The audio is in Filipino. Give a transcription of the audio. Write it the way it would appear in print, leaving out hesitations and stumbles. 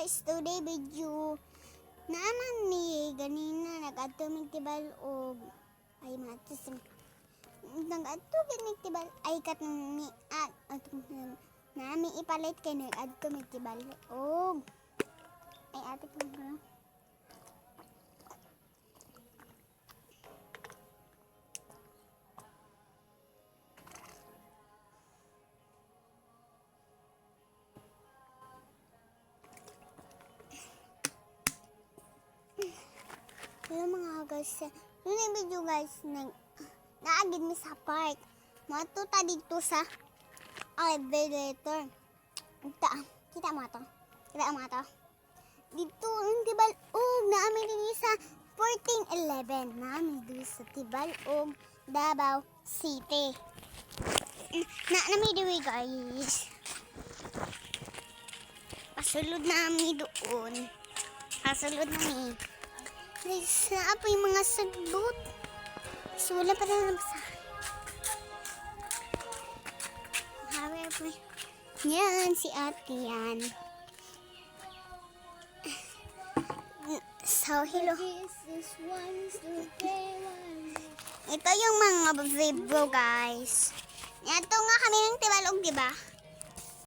guys, today video naman ni ganina nag-adto mig tibal og ay matis nag-adto mig tibal ay kat ni nami ipalit kay nag-adto mig tibal og ay ate ko na. Hello mga guys, yung video guys, naagid mi sa park. Matuta dito sa elevator. Kita mo to. Dito, yung tibal, namin din sa 1411. Namin din sa tibal, Davao City. Namin din guys. Pasulod namin doon. Pasulod namin. Guys, apa yung mga sagbot? So, wala pa na nabasa. However, yan, si ate yan. So, hello. Ito yung mga video, guys. Ito nga kami ng tibalog, diba?